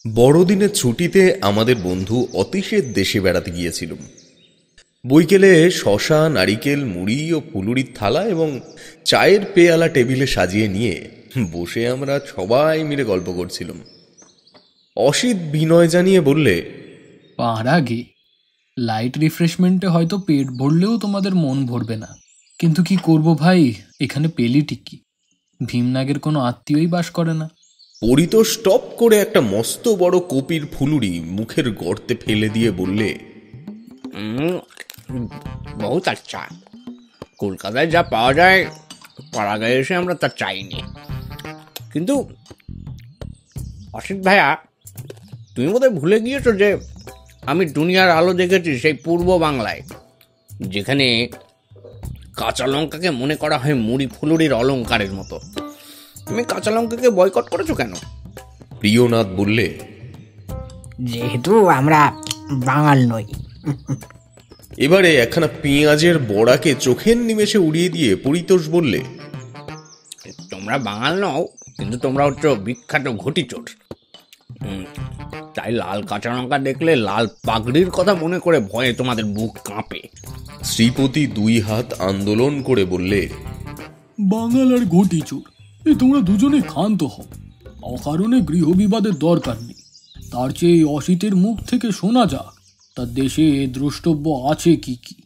বড়দিনের ছুটিতে আমাদের বন্ধু অতীশের দেশে বেড়াতে গিয়েছিলাম। বৈকেলে শশা, নারিকেল, মুড়ি ও ফুলুরির থালা এবং চায়ের পেয়ালা টেবিলে সাজিয়ে নিয়ে বসে আমরা সবাই মিলে গল্প করছিলাম। অসিত বিনয় জানিয়ে বললে, পার আগে লাইট রিফ্রেশমেন্টে হয়তো পেট ভরলেও তোমাদের মন ভরবে না, কিন্তু কি করব ভাই, এখানে পেলি টিকি ভীমনাগের কোনো আত্মীয়ই বাস করে না। পরিতোষ টপ করে একটা মস্ত বড় কপির ফুলুরি মুখের গর্তে ফেলে দিয়ে বললে, বহুত আচ্ছা। কলকাতায় যা পাওয়া যায় পাড়াগাঁয়ে এসে আমরা তা চাইনি। কিন্তু অসিত ভাইয়া, তুমি বোধহয় ভুলে গিয়েছো যে আমি দুনিয়ার আলো দেখেছি সেই পূর্ব বাংলায়, যেখানে কাঁচা লঙ্কাকে মনে করা হয় মুড়ি ফুলুরির অলঙ্কারের মতো। তুমি কাঁচা লঙ্কাকে বয়কট করেছো কেন? প্রিয়নাথ বললে, যেহেতু আমরা বাঙাল নই। এবারে একখানা পেঁয়াজের বড়াকে চোখের নিমেষে উড়িয়ে দিয়ে পরিতোষ বললে, তোমরা বাঙাল নও, কিন্তু তোমরা হচ্ছে বিখ্যাত ঘটিচোর। তাই লাল কাঁচা লঙ্কা দেখলে লাল পাগড়ির কথা মনে করে ভয়ে তোমাদের বুক কাঁপে। শ্রীপতি দুই হাত আন্দোলন করে বললে, বাঙাল আর ঘটি চোর, তোমরা দুজনে ক্ষান্ত হও। অকারণে গৃহবিবাদের দরকার নেই। তার চেয়ে অসিতের মুখ থেকে শোনা যাক তার দেশে দ্রষ্টব্য আছে কি কি।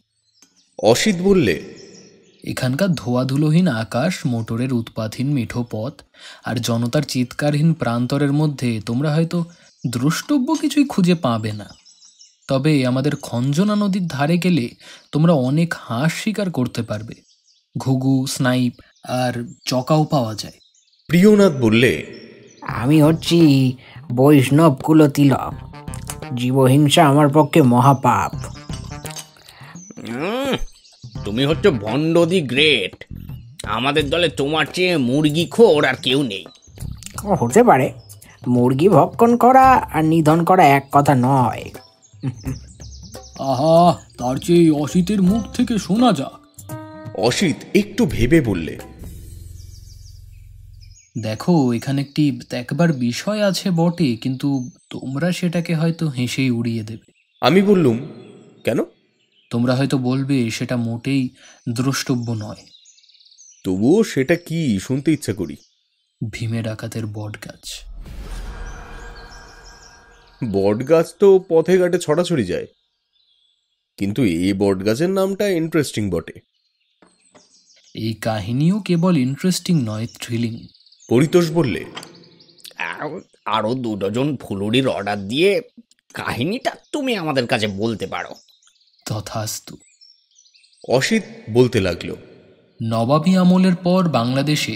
অসিত বললে, এখানকার ধোয়াধুলোহীন আকাশ, মোটরের উৎপাতহীন মিঠো পথ আর জনতার চিৎকারহীন প্রান্তরের মধ্যে তোমরা হয়তো দ্রষ্টব্য কিছুই খুঁজে পাবে না। তবে আমাদের খঞ্জনা নদীর ধারে গেলে তোমরা অনেক হাঁস শিকার করতে পারবে। ঘুঘু, স্নাইপ আর চকাও পাওয়া যায়। প্রিয়নাথ বললে, আমি হচ্ছি বৈষ্ণব কুলতিলক। জীবহিংসা আমার পক্ষে মহাপাপ। তুমি হচ্ছে ভণ্ড দি গ্রেট। আমাদের দলে তোমার চেয়ে মুরগি খোর আর কেউ নেই। হতে পারে, মুরগি ভক্ষণ করা আর নিধন করা এক কথা নয়। আহা, তার চেয়ে অসিতের মুখ থেকে শোনা যাক। অসিত একটু ভেবে বললে, দেখো, এখানে একটি একবার বিষয় আছে বটে, কিন্তু তোমরা সেটাকে হয়তো হেসেই উড়িয়ে দেবে। আমি বললুম, কেন? তোমরা হয়তো বলবে সেটা মোটেই দ্রষ্টব্য নয়। তবুও সেটা কি শুনতে ইচ্ছা করি। ভীমে ডাকাতের বট গাছ। বট গাছ তো পথে ঘাটে ছড়াছড়ি যায়, কিন্তু এই বট গাছের নামটা ইন্টারেস্টিং বটে। এই কাহিনীও কেবল ইন্টারেস্টিং নয়, থ্রিলিং। পরিতোষ বললে, আরো 2 ডজন ফুলুরির অর্ডার দিয়ে কাহিনীটা তুমি আমাদের কাছে বলতে পারো। তথাস্তু। অসিত বলতে লাগলো, নবাবী আমলের পর বাংলাদেশে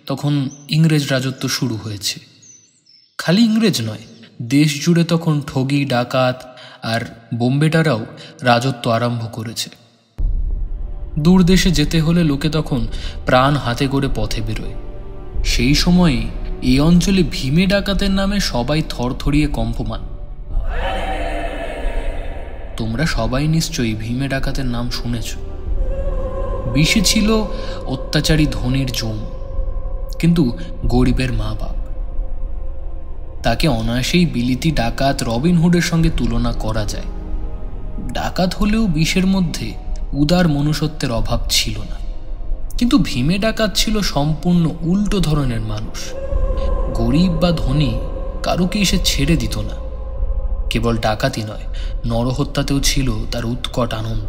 তখন ইংরেজ রাজত্ব শুরু হয়েছে। খালি ইংরেজ নয়, দেশ জুড়ে তখন ঠগি, ডাকাত আর বোম্বেটারাও রাজত্ব আরম্ভ করেছে। দূর দেশে যেতে হলে লোকে তখন প্রাণ হাতে করে পথে বেরোয়। সেই সময়ে এই অঞ্চলে ভীমে ডাকাতের নামে সবাই থরথরিয়ে কম্পমান। তোমরা সবাই নিশ্চয়ই ভীমে ডাকাতের নাম শুনেছ। বিষে ছিল অত্যাচারী ধনীর জম, কিন্তু গরিবের মা বাপ। তাকে অনায়াসেই বিলিতি ডাকাত রবিনহুডের সঙ্গে তুলনা করা যায়। ডাকাত হলেও বিষের মধ্যে উদার মনুষ্যত্বের অভাব ছিল না। কিন্তু ভীমে ডাকাত ছিল সম্পূর্ণ উল্টো ধরনের মানুষ। গরিব বা ধনী কারোকে সে ছেড়ে দিত না। কেবল ডাকাতি নয়, নরহত্যাতেও ছিল তার উৎকট আনন্দ।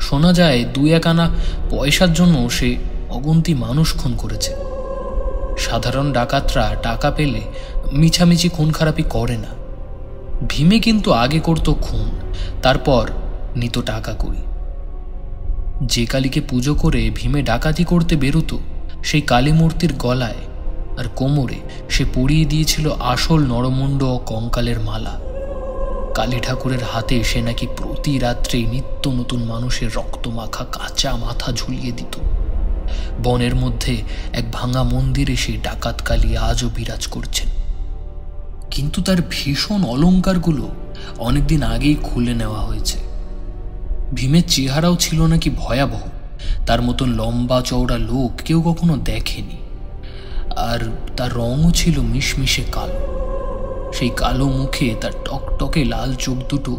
শোনা যায় 2-1 আনা পয়সার জন্য সে অগুন্তি মানুষ খুন করেছে। সাধারণ ডাকাতরা টাকা পেলে মিছামিছি খুন খারাপি করে না। ভীমে কিন্তু আগে করত খুন, তারপর নিত টাকা করি। যে কালীকে পুজো করে ভীমে ডাকাতি করতে বেরোতো, সেই কালী মূর্তির গলায় আর কোমরে সে পরিয়ে দিয়েছিল আসল নরমুণ্ড ও কঙ্কালের মালা। কালী ঠাকুরের হাতে সে নাকি প্রতি রাত্রে নিত্য নতুন মানুষের রক্তমাখা কাঁচা মাথা ঝুলিয়ে দিত। বনের মধ্যে এক ভাঙা মন্দিরে সে ডাকাত কালী আজও বিরাজ করছেন। কিন্তু তার ভীষণ অলঙ্কারগুলো অনেকদিন আগেই খুলে নেওয়া হয়েছে। ভীমের চেহারাও ছিল নাকি ভয়াবহ। তার মতন লম্বা চওড়া লোক কেউ কখনো দেখেনি। আর তার রঙও ছিল মিশমিশে কালো। সে সেই কালো মুখে তার টকটকে লাল চোখ দুটো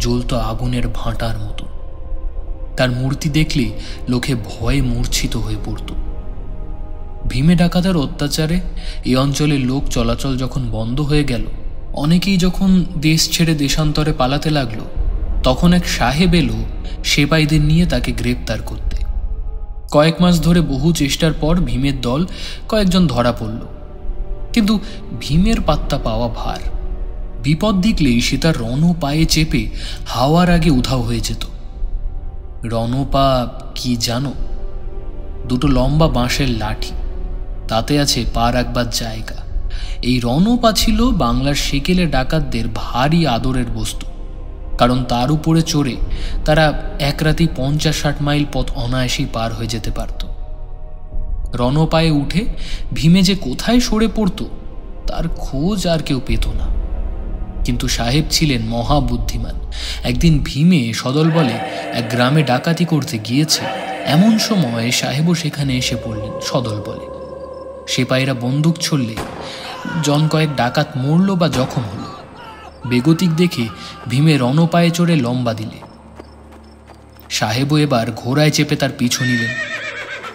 জ্বলতো আগুনের ভাঁটার মতো। তার মূর্তি দেখলে লোকে ভয়ে মূর্ছিত হয়ে পড়ত। ভীমে ডাকাতের অত্যাচারে এই অঞ্চলের লোক চলাচল যখন বন্ধ হয়ে গেল, অনেকেই যখন দেশ ছেড়ে দেশান্তরে পালাতে লাগলো, তখন এক সাহেব এলো সেপাইদের নিয়ে তাকে গ্রেপ্তার করতে। কয়েক মাস ধরে বহু চেষ্টার পর ভীমের দল কয়েকজন ধরা পড়ল, কিন্তু ভীমের পাত্তা পাওয়া ভার। বিপদ দেখলেই সে তার রণপায়ে চেপে হাওয়ার আগে উধাও হয়ে যেত। রণপা কি জানো? দুটো লম্বা বাঁশের লাঠি, তাতে আছে পা রাখবার জায়গা। এই রণপা ছিল বাংলার সেকেলে ডাকাতদের ভারী আদরের বস্তু, কারণ তার উপরে চড়ে তারা এক রাতেই 50-60 মাইল পথ অনায়াসেই পার হয়ে যেতে পারত। রণপায়ে উঠে ভীমে যে কোথায় সরে পড়ত তার খোঁজ আর কেউ পেত না। কিন্তু সাহেব ছিলেন মহাবুদ্ধিমান। একদিন ভীমে সদল বলে এক গ্রামে ডাকাতি করতে গিয়েছে, এমন সময় সাহেবও সেখানে এসে পড়লেন সদল বলে। সেপাইরা বন্দুক ছুড়লে জন কয়েক ডাকাত মরল বা জখম হলো। বেগতিক দেখে ভীমে রণপায়ে চড়ে লম্বা দিলে। সাহেবও এবার ঘোড়ায় চেপে তার পিছু নিলেন,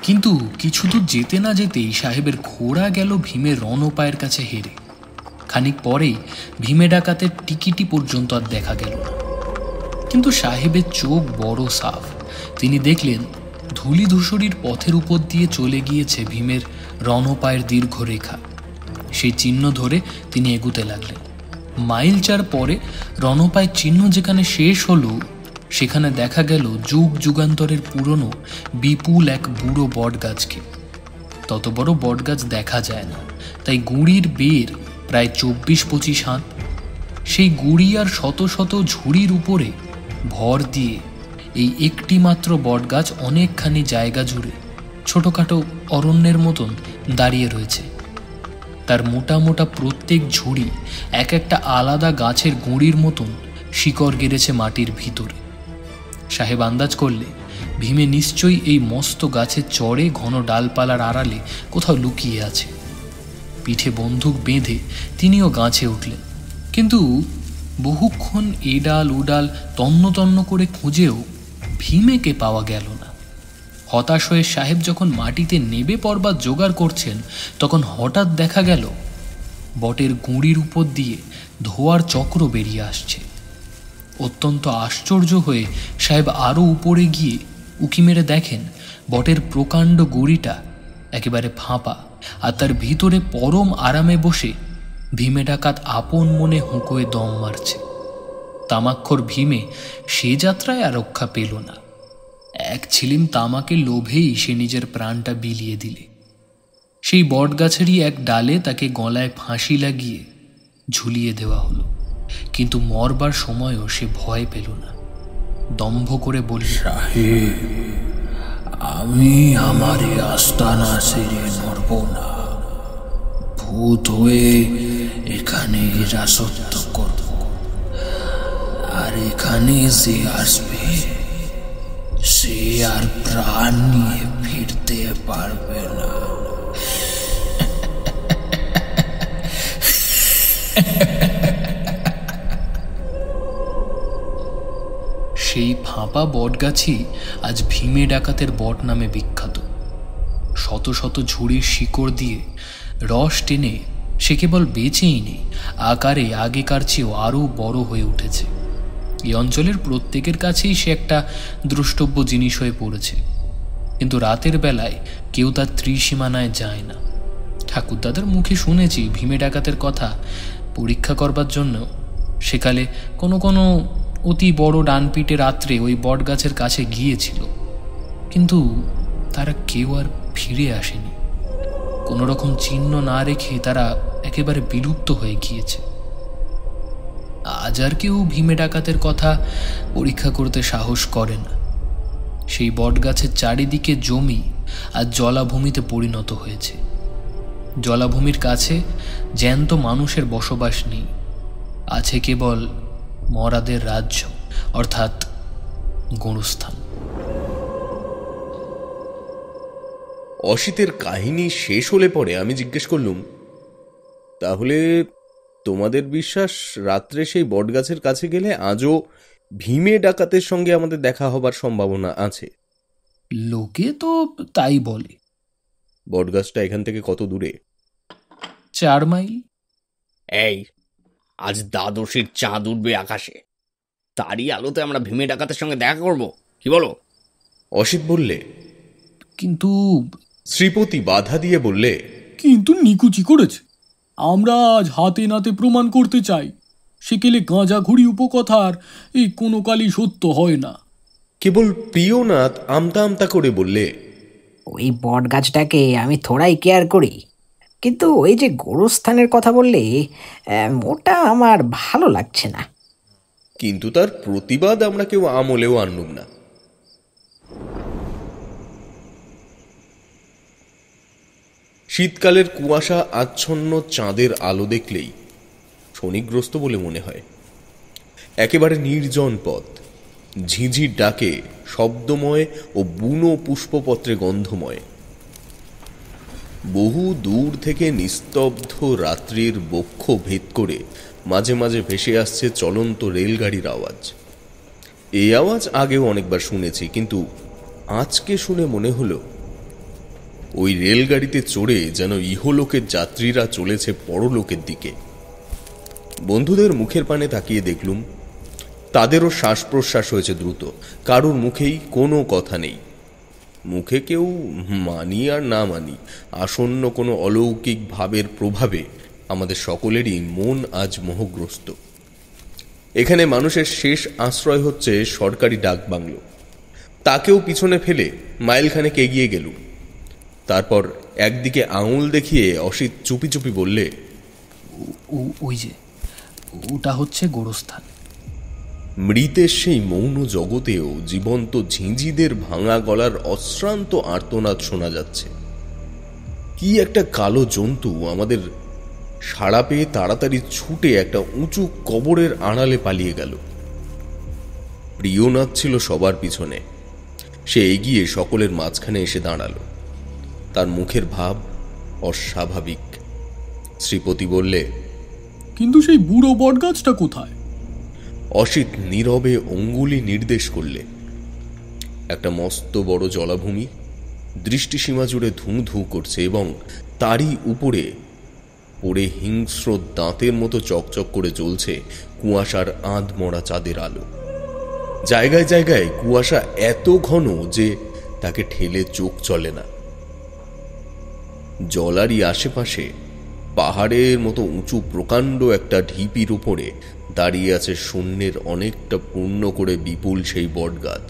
কিন্তু কিছু দূর যেতে না যেতেই সাহেবের ঘোড়া গেল ভীমের রণপায়ের কাছে হেরে। খানিক পরেই ভীমে ডাকাতের টিকিটি পর্যন্ত আর দেখা গেল না। কিন্তু সাহেবের চোখ বড় সাফ। তিনি দেখলেন ধূলি ধূসরির পথের উপর দিয়ে চলে গিয়েছে ভীমের রণপায়ের দীর্ঘ রেখা। সেই চিহ্ন ধরে তিনি এগুতে লাগলেন। মাইল 4 পরে রণপায়ের চিহ্ন যেখানে শেষ হলো, সেখানে দেখা গেল যুগ যুগান্তরের পুরনো বিপুল এক বুড়ো বটগাছকে। তত বড় বটগাছ দেখা যায় না, তাই গুঁড়ির বের প্রায় 24-25 হাত। সেই গুঁড়ি আর শত শত ঝুড়ির উপরে ভর দিয়ে এই একটি মাত্র বটগাছ অনেকখানি জায়গা জুড়ে ছোটখাটো অরণ্যের মতন দাঁড়িয়ে রয়েছে। তার মোটা মোটা প্রত্যেক ঝুড়ি এক একটা আলাদা গাছের গুঁড়ির মতন শিকড় গেড়েছে মাটির ভিতরে। সাহেব আন্দাজ করলে ভীমে নিশ্চয়ই এই মস্ত গাছের চড়ে ঘন ডালপালার আড়ালে কোথাও লুকিয়ে আছে। পিঠে বন্দুক বেঁধে তিনিও গাছে উঠলেন, কিন্তু বহুক্ষণ এ ডাল ও ডাল তন্ন তন্ন করে খুঁজেও ভীমেকে পাওয়া গেল না। হতাশ হয়ে সাহেব যখন মাটিতে নেবে পড়বার জোগাড় করছেন, তখন হঠাৎ দেখা গেল বটের গুঁড়ির উপর দিয়ে ধোঁয়ার চক্র বেরিয়ে আসছে। অত্যন্ত আশ্চর্য হয়ে সাহেব আরও উপরে গিয়ে উকি মেরে দেখেন বটের প্রকাণ্ড গুঁড়িটা একেবারে ফাঁপা, আর তার ভিতরে পরম আরামে বসে ভীমে ডাকাত আপন মনে হুঁকোয় দম মারছে। তামাক্ষর ভীমে সে যাত্রায় আর রক্ষা পেল না। এক ছিলিম তামাকের লোভেই সে নিজের প্রাণটা বিলিয়ে দিলে। সেই বটগাছেরই এক ডালে তাকে গলায় ফাঁসি লাগিয়ে ঝুলিয়ে দেওয়া হলো, কিন্তু মরবার সময়ও সে ভয় পেল না। দম্ভ করে বলল, সাহেব, আমি আমার এই আস্তানা ছেড়ে মরব না। ভূত হয়ে এখানে রাজত্ব করব, আর এখানে যে আসবে সে আর প্রাণ নিয়ে ফিরতে পারবে না। সেই ফাঁপা বটগাছই আজ ভীমে ডাকাতের বট নামে বিখ্যাত। শত শত ঝুড়ির শিকড় দিয়ে রস টেনে সে কেবল বেঁচেই নেই, আকারে আগেকার চেয়েও আরও বড় হয়ে উঠেছে। এই অঞ্চলের প্রত্যেকের কাছেই সে একটা দ্রষ্টব্য জিনিস হয়ে পড়েছে, কিন্তু রাতের বেলায় কেউ তার ত্রিসীমানায় যায় না। ঠাকুরদাদের মুখে শুনেছি ভীমে ডাকাতের কথা পরীক্ষা করবার জন্য সেকালে কোনো কোনো অতি বড় ডানপিটে রাত্রে ওই বটগাছের কাছে গিয়েছিল, কিন্তু তারা কেউ আর ফিরে আসেনি। কোনো রকম চিহ্ন না রেখে তারা একেবারে বিলুপ্ত হয়ে গিয়েছে। আজ আর কেউ ভীমে ডাকাতের কথা পরীক্ষা করতে সাহস করে না। সেই বটগাছের চারিদিকে জমি আর জলাভূমিতে পরিণত হয়েছে। জলাভূমির কাছে জ্যান্ত মানুষের বসবাস নেই, আছে কেবল মরাদের রাজ্য, অর্থাৎ গণস্থান। অসিতের কাহিনী শেষ হলে পরে আমি জিজ্ঞেস করলুম, তাহলে তোমাদের বিশ্বাস রাত্রে সেই বটগাছের কাছে গেলে আজও ভীমে ডাকাতের সঙ্গে আমাদের দেখা হবার সম্ভাবনা আছে। লোকে তো তাই বলে। বটগাছটা এখান থেকে কত দূরে? 4 মাইল। এই, আজ দ্বাদশীর চাঁদ উঠবে আকাশে, তারই আলোতে আমরা ভীমে ডাকাতের সঙ্গে দেখা করব, কি বলো? অসিত বললে। কিন্তু শ্রীপতি বাধা দিয়ে বললে, কিন্তু নিকুচি করেছে। আমরা আজ হাতে নাতে প্রমাণ করতে চাই সেকেলে গাঁজাঘুড়ি উপকথার এই কোনো কালই সত্য হয় না। কেবল প্রিয়নাথ আমতা আমতা করে বললে, ওই বট গাছটাকে আমি থোড়াই কেয়ার করি, কিন্তু ওই যে গোরস্থানের কথা বললে ওটা আমার ভালো লাগছে না। কিন্তু তার প্রতিবাদ আমরা কেউ আমলেও আনলুম না। শীতকালের কুয়াশা আচ্ছন্ন চাঁদের আলো দেখলেই শনিগ্রস্ত বলে মনে হয়। একেবারে নির্জন পথ, ঝিঝির ডাকে শব্দময় ও বুনো পুষ্পপত্রে গন্ধময়। বহু দূর থেকে নিস্তব্ধ রাত্রির বক্ষ ভেদ করে মাঝে মাঝে ভেসে আসছে চলন্ত রেলগাড়ির আওয়াজ। এই আওয়াজ আগেও অনেকবার শুনেছি, কিন্তু আজকে শুনে মনে হলো ওই রেলগাড়িতে চড়ে যেন ইহলোকের যাত্রীরা চলেছে পরলোকের দিকে। বন্ধুদের মুখের পানে তাকিয়ে দেখলুম তাদেরও শ্বাস প্রশ্বাস হয়েছে দ্রুত, কারোর মুখেই কোনো কথা নেই। মুখে কেউ মানি আর না মানি, আসন্ন কোনো অলৌকিক ভাবের প্রভাবে আমাদের সকলেরই মন আজ মোহগ্রস্ত। এখানে মানুষের শেষ আশ্রয় হচ্ছে সরকারি ডাকবাংলো। তাকেও পিছনে ফেলে মাইলখানেক এগিয়ে গেলুম। তারপর একদিকে আঙুল দেখিয়ে অসিত চুপি চুপি বললে, ওই যে ওটা হচ্ছে গোরস্থান। মৃতের সেই মৌন জগতেও জীবন্ত ঝিঁঝিদের ভাঙা গলার অশ্রান্ত আর্তনাদ শোনা যাচ্ছে। কি একটা কালো জন্তু আমাদের সাড়া পেয়ে তাড়াতাড়ি ছুটে একটা উঁচু কবরের আড়ালে পালিয়ে গেল। প্রিয়নাথ ছিল সবার পিছনে। সে এগিয়ে সকলের মাঝখানে এসে দাঁড়ালো। তার মুখের ভাব অস্বাভাবিক। শ্রীপতি বললে, কিন্তু সেই বুড়ো বটগাছটা কোথায়? অসিত নীরবে অঙ্গুলি নির্দেশ করলে। একটা মস্ত বড় জলাভূমি দৃষ্টিসীমা জুড়ে ধূ ধূ করছে, এবং তারই উপরে পড়ে হিংস্র দাঁতের মতো চকচক করে জ্বলছে কুয়াশার আধমরা চাঁদের আলো। জায়গায় জায়গায় কুয়াশা এত ঘন যে তাকে ঠেলে চোখ চলে না। জলারই আশেপাশে পাহাড়ের মতো উঁচু প্রকাণ্ড একটা ঢিপির উপরে দাঁড়িয়ে আছে শূন্যের অনেকটা পূর্ণ করে বিপুল সেই বটগাছ।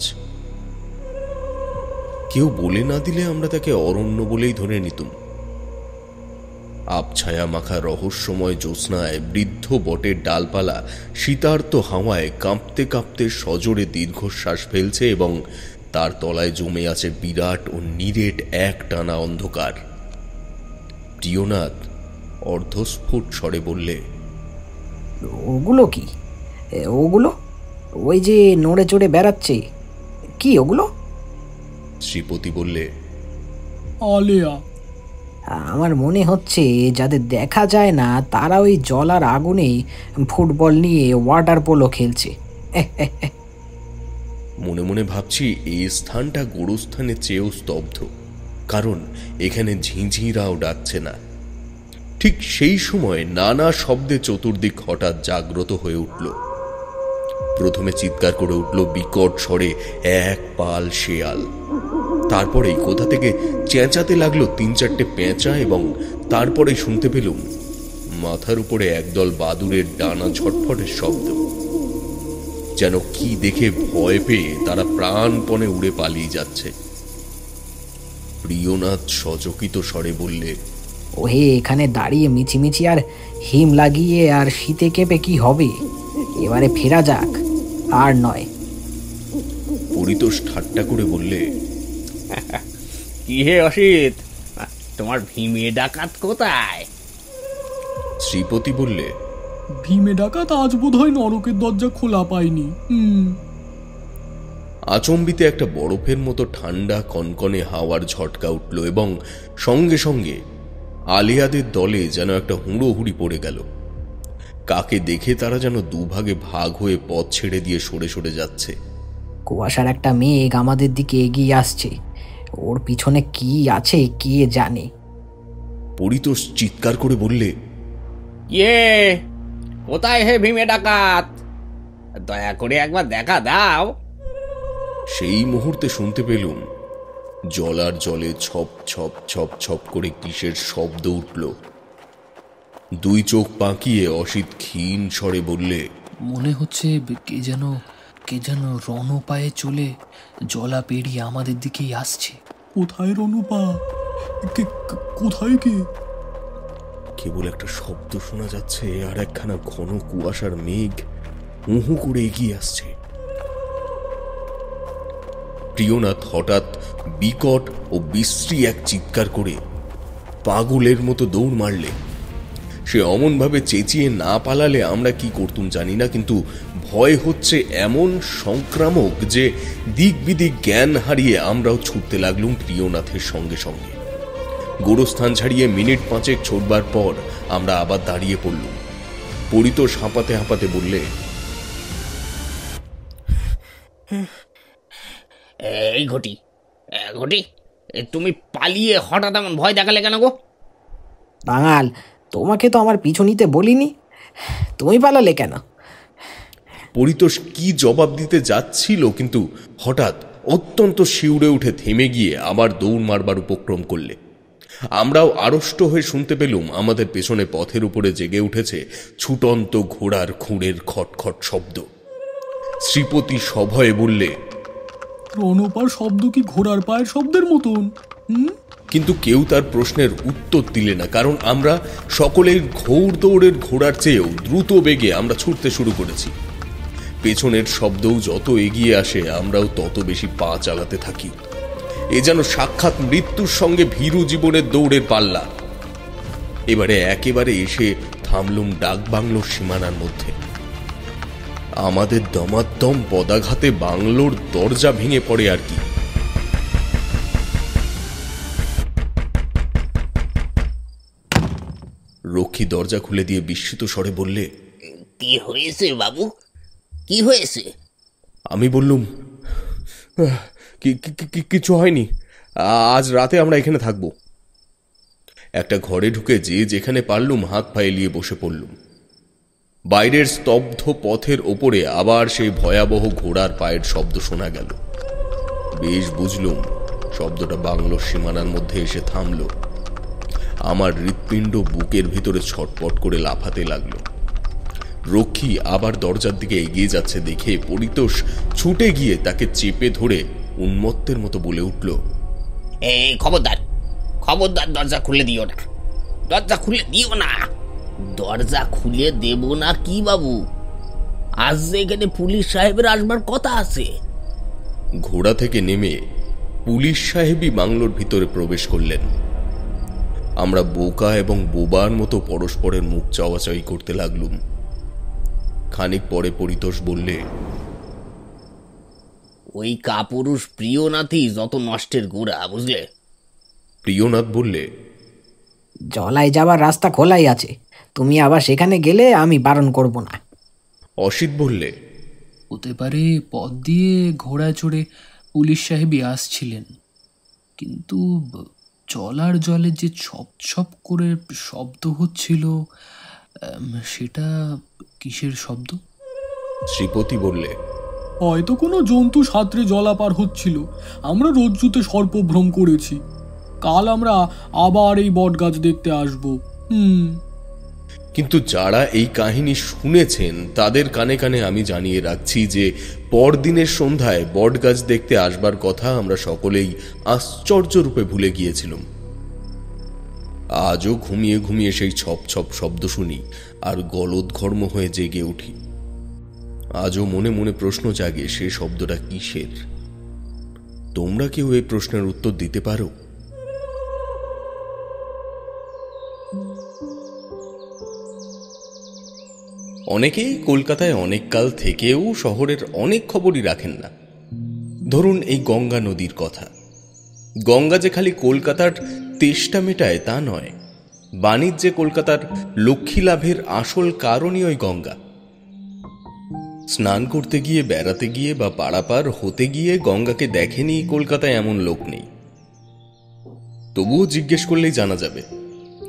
কেউ বলে না দিলে আমরা তাকে অরণ্য বলেই ধরে নিতুম। আবছায়া মাখা রহস্যময় জ্যোৎস্নায় বৃদ্ধ বটের ডালপালা শীতার্ত হাওয়ায় কাঁপতে কাঁপতে সজোরে দীর্ঘশ্বাস ফেলছে, এবং তার তলায় জমে আছে বিরাট ও নিরেট এক টানা অন্ধকার। প্রিয়নাথ অর্ধস্ফুট স্বরে বললে, ওগুলো কি? ওগুলো ওই যে নড়ে চড়ে বেড়াচ্ছে, কি ওগুলো? শ্রীপতি বললে, আলেয়া। আমার মনে হচ্ছে যাদের দেখা যায় না তারা ওই জলার আগুনেই ফুটবল নিয়ে ওয়াটার পোলো খেলছে। মনে মনে ভাবছি এই স্থানটা গোরস্থানের চেয়েও স্তব্ধ, কারণ এখানে ঝিঁঝিরাও ডাকছে না। ঠিক সেই সময় নানা শব্দে চতুর্দিক হঠাৎ জাগ্রত হয়ে উঠল। প্রথমে চিৎকার করে উঠল বিকট স্বরে এক পাল শেয়াল। তারপরেই কোথা থেকে চেঁচাতে লাগলো 3-4টে পেঁচা, এবং তারপরে শুনতে পেলুম মাথার উপরে একদল বাদুড়ের ডানা ছটফটের শব্দ। যেন কি দেখে ভয় পেয়ে তারা প্রাণপণে উড়ে পালিয়ে যাচ্ছে। প্রিয়নাথ সচকিত স্বরে বললে, ওহে, এখানে দাঁড়িয়ে মিছিমিছি আর হিম লাগিয়ে আর শীতে কেঁপে কি হবে? এবারে ফেরা যাক, আর নয়। পরিতোষ ঠাট্টা করে বললে, কি হে অসিত, তোমার ভীমে ডাকাত কোথায়? শ্রীপতি বললে, ভীমে ডাকাত আজ বোধ হয় নরকের দরজা খোলা পায়নি। আচম্বিতে একটা বরফের মতো ঠান্ডা কনকনে হাওয়ার ঝটকা উঠল, এবং সঙ্গে সঙ্গে আলিয়াদের দলে যেন একটা হুড়োহুড়ি পড়ে গেল। কাকে দেখে তারা যেন দুভাগে ভাগ হয়ে পথ ছেড়ে দিয়ে সরে সরে যাচ্ছে। কুয়াশার একটা মেঘ আমাদের দিকে এগিয়ে আসছে, ওর পিছনে কি আছে কে জানে। পরিতোষ চিৎকার করে বললে, ইয়ে, কোথায় হে ভীমে ডাকাত? দয়া করে একবার দেখা দাও। সেই মুহূর্তে শুনতে পেলুম জলার জলে ছপ ছপ ছপ ছপ করে কিসের শব্দ উঠল। দুই চোখ পাকিয়ে অসিত ক্ষীণ স্বরে বললে, মনে হচ্ছে কে যেন রণপায়ে চলে জলা পেরিয়ে আমাদের দিকেই আসছে। কোথায় রণপা? কোথায় কে? কেবল একটা শব্দ শোনা যাচ্ছে আর একখানা ঘন কুয়াশার মেঘ উহু করে এগিয়ে আসছে। প্রিয়নাথ হঠাৎ বিকট ও বিশ্রী এক চিৎকার করে পাগলের মতো দৌড় মারলে। সে অমনভাবে চেঁচিয়ে না পালালে আমরা কি করতুম জানি না, কিন্তু ভয় হচ্ছে এমন সংক্রামক যে দিক বিদিক জ্ঞান হারিয়ে আমরাও ছুটতে লাগলুম প্রিয়নাথের সঙ্গে সঙ্গে। গোরস্থান ছাড়িয়ে মিনিট 5 ছোটবার পর আমরা আবার দাঁড়িয়ে পড়লুম। পরিতোষ হাঁপাতে হাঁপাতে বললে, এই ঘটি, তুমি পালিয়ে হঠাৎ এমন ভয় দেখালে কেন গো? বাঙাল, তোমাকে তো আমার পিছু নিতে বলিনি, তুমি পালালে কেন? পরিতোষ কি জবাব দিতে যাচ্ছিল, কিন্তু হঠাৎ অত্যন্ত শিউরে উঠে থেমে গিয়ে আবার দৌড় মারবার উপক্রম করলে। আমরাও আড়ষ্ট হয়ে শুনতে পেলুম আমাদের পেছনে পথের উপরে জেগে উঠেছে ছুটন্ত ঘোড়ার খুঁড়ের খটখট শব্দ। শ্রীপতি সভয়ে বললে, রণপার শব্দ কি ঘোড়ার পায়ের শব্দের মতন? কিন্তু কেউ তার প্রশ্নের উত্তর দিলে না, কারণ আমরা সকলেই ঘোড় দৌড়ের ঘোড়ার চেয়েও দ্রুত বেগে আমরা ছুটতে শুরু করেছি। পেছনের শব্দও যত এগিয়ে আসে আমরাও তত বেশি পা চালাতে থাকি। এ যেন সাক্ষাৎ মৃত্যুর সঙ্গে ভীরু জীবনের দৌড়ের পাল্লা। এবারে একেবারে এসে থামলুম ডাক বাংলোর সীমানার মধ্যে। আমাদের দমাদ্দম পদাঘাতে বাংলোর দরজা ভেঙে পড়ে আর কি। রক্ষী দরজা খুলে দিয়ে বিস্মিত স্বরে বললে, কি হয়েছে বাবু, কি হয়েছে? আমি বললুম, কিছু হয়নি, আজ রাতে আমরা এখানে থাকবো। একটা ঘরে ঢুকে যে যেখানে পারলুম হাত পা এলিয়ে বসে পড়লুম। বাইরের স্তব্ধ পথের ওপরে আবার সেই ভয়াবহ ঘোড়ার পায়ের শব্দ শোনা গেল। বেশ বুঝলুম শব্দটা বাংলোর সীমানার মধ্যে এসে থামল। আমার হৃৎপিণ্ড বুকের ভিতরে ছটপট করে লাফাতে লাগলো। রক্ষী আবার দরজার দিকে এগিয়ে যাচ্ছে দেখে পরিতোষ ছুটে গিয়ে তাকে চেপে ধরে উন্মত্তের মতো বলে উঠল, এই খবরদার, দরজা খুলে দিও না, দরজা খুলে দেব না কি বাবু? আজ এখানে পুলিশ সাহেবের আসবার কথা আছে। ঘোড়া থেকে নেমে পুলিশ সাহেবই বাংলোর ভিতরে প্রবেশ করলেন। আমরা বোকা এবং বোবার মতো পরস্পরের মুখ চাওয়াচাই করতে লাগলুম। খানিক পরে পরিতোষ বললে, ওই কাপুরুষ প্রিয়নাথই যত নষ্টের গোড়া, বুঝলে? প্রিয়নাথ বললে, জলায় যাবার রাস্তা খোলাই আছে, তুমি আবার সেখানে গেলে আমি বারণ করব না। অসিত বললে, হতে পারে পথ দিয়ে ঘোড়ায় চড়ে পুলিশ সাহেবই আসছিলেন, কিন্তু জলার জলে যে ছপ ছপ করে শব্দ হচ্ছিল সেটা কিসের শব্দ? শ্রীপতি বললে, হয়তো কোনো জন্তু সাঁতরে জলা পার হচ্ছিল, আমরা রজ্জুতে সর্পভ্রম করেছি। কাল আমরা আবার এই বটগাছ দেখতে আসব। কিন্তু যারা এই কাহিনী শুনেছেন তাদের কানে কানে আমি জানিয়ে রাখছি যে পরদিনের সন্ধ্যায় বটগাছ দেখতে আসবার কথা আমরা সকলেই আশ্চর্য রূপে ভুলে গিয়েছিলাম। আজও ঘুমিয়ে ঘুমিয়ে সেই ছপ ছপ শব্দ শুনি আর গলদঘর্ম হয়ে জেগে উঠি। আজও মনে মনে প্রশ্ন জাগে সে শব্দটা কিসের। তোমরা কেউ এই প্রশ্নের উত্তর দিতে পারো? অনেকেই কলকাতায় অনেক কাল থেকেও শহরের অনেক খবরই রাখেন না। ধরুন এই গঙ্গা নদীর কথা। গঙ্গা যে খালি কলকাতার তেষ্টা মেটায় তা নয়, বাণিজ্যে কলকাতার লক্ষ্মী লাভের আসল কারণই ওই গঙ্গা। স্নান করতে গিয়ে, বেড়াতে গিয়ে বা পারাপার হতে গিয়ে গঙ্গাকে দেখেনি কলকাতায় এমন লোক নেই। তবুও জিজ্ঞেস করলেই জানা যাবে